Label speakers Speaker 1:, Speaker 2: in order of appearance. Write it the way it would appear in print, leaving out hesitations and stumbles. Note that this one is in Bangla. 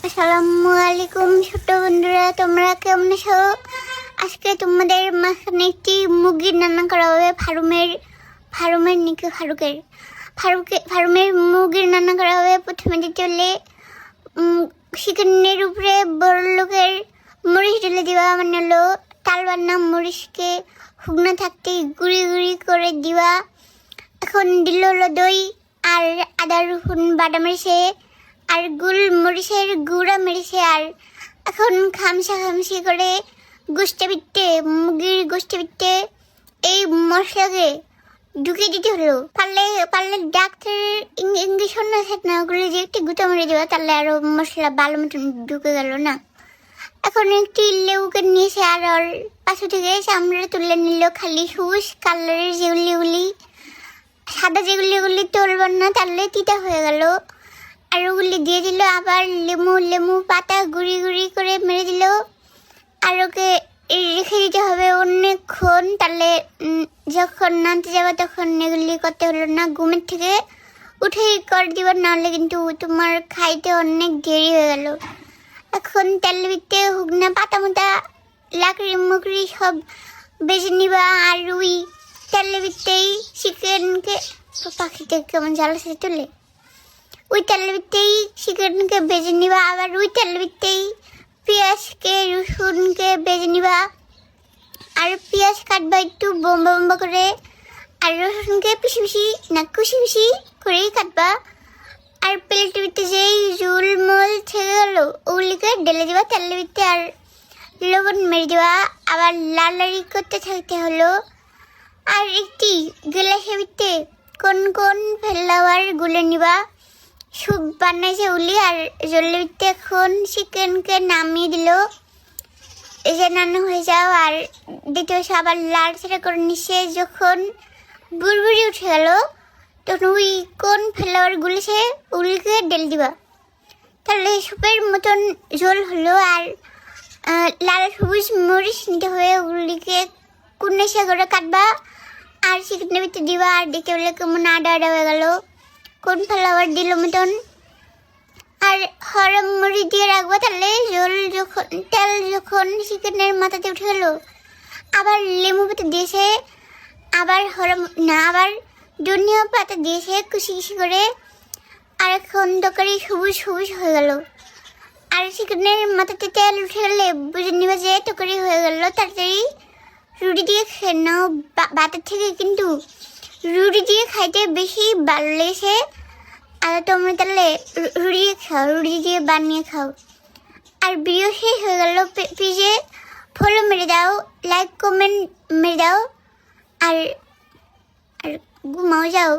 Speaker 1: আসসালামু আলাইকুম ছোট বন্ধুরা, তোমরা কেমন আছো? আজকে তোমাদের মাঝখানে একটি মুরগির রান্না করা হবে। ফার্মের মুরগির রান্না করা হবে। প্রথমে দিতে হলে চিকেনের উপরে বড় লোকের মরিচ ঢেলে দেওয়া, মানে হলো তালবান্না মরিচকে শুকনো থাকতে গুঁড়ি গুঁড়ি করে দেওয়া। এখন দিল হলো দই আর আদা রসুন বাটা মেরেছে আর মরিচের গুঁড়া মেরেছে। আর এখন খামসি করে মুরগির গোষ্ঠে পিঠে এই মশলাকে ঢুকিয়ে দিতে হলো। পারলে ডাক্তার ইঞ্জেকশন না থাকে না, ওগুলো যে একটি গুঁতো মেরে দেওয়া, তাহলে আরো মশলা ভালো মতন ঢুকে গেল না। এখন একটি লেবুকে নিয়েছে আর ওর পাশে থেকে চামড়া তুলে নিল। খালি সবুজ কালারের যেগুলি সাদা যেগুলি তুলবার না, তাহলে তিতা হয়ে গেল। আর ওগুলি দিয়ে দিল। আবার লেমু পাতা গুঁড়ি গুঁড়ি করে মেরে দিল। আর ওকে রেখে দিতে হবে অনেকক্ষণ। তাহলে যখন নামতে যাবে তখন এগুলি করতে হলো না, ঘুমের থেকে উঠেই করে দিবার, নাহলে কিন্তু তোমার খাইতে অনেক দেরি হয়ে গেল। এখন তেল ভিতরে হুগনা পাতা মোটা লাকড়ি মুকড়ি সব বেজে নিবা। আর ওই তেলের ভিতরেই চিকেনকে পাখিতে কেমন জ্বালাসে তুলে ওই তেলের ভিতরেই চিকেনকে ভেজে নিবা। আবার ওই তেলের ভিতরেই পেঁয়াজকে রসুনকে ভেজে নিবা। আর পেঁয়াজ কাটবা একটু বোম্বা করে, আর রসুনকে কুচি করেই কাটবা। আর প্লেটের ভিতরে যেই ঝোল মোল থেকে গেলো ওগুলিকে ঢেলে দিবা তেলের ভিতরে। আর লবণ মেরে দেওয়া। আবার লাড়াড়ি করতে থাকতে হলো। আর একটি গ্লাসের ভিতরে কোন ফ্লাওয়ার গুলে নিবা। স্যুপ বানাইছে উলি। আর জলের ভিতরে এখন চিকেনকে নামিয়ে দিল। এই যে রান্না হয়ে যাও। আর দ্বিতীয় আবার লাড়াচাড়া করে নিচ্ছে। যখন বুড়বুড়ি উঠে গেল তখন ওই কোন ফ্লাওয়ার গুলেছে উলিকে ঢেলে দিবা। তাহলে স্যুপের মতন ঝোল হলো। আর লাল সবুজ মরিচ নিতে হবে, ওগুলিকে কুন্নেশা করে কাটবা আর চিকেনের ভিতরে দিবা। আর দেখতে বলে কেমন আডা হয়ে গেল, কোন ফ্লাওয়ার দিল মতন। আর হরম মরিচ দিয়ে রাখবো। তাহলে তেল যখন চিকেনের মাথাতে উঠে গেল, আবার লেবু পাতা দিয়েছে, আবার আবার ধনিয়া পাতা দিয়েছে কুচি করে। আর এখন তরকারি সবুজ হয়ে গেল। আর চিকেনের মাথাতে তেল উঠে গেলে বুঝে নিবা যে তরকারি হয়ে গেল। তাড়াতাড়ি রুটি দিয়ে খেয়ে নাও। ভাতের থেকে কিন্তু রুটি দিয়ে খাইতে বেশি ভালো লেগেছে। আর তোমরা তাহলে রুটি দিয়ে বানিয়ে খাও। আর ভিডিও শেষ হয়ে গেল। পেজে ফলো মেরে দাও, লাইক কমেন্ট মেরে দাও। আর ঘুমাও যাও।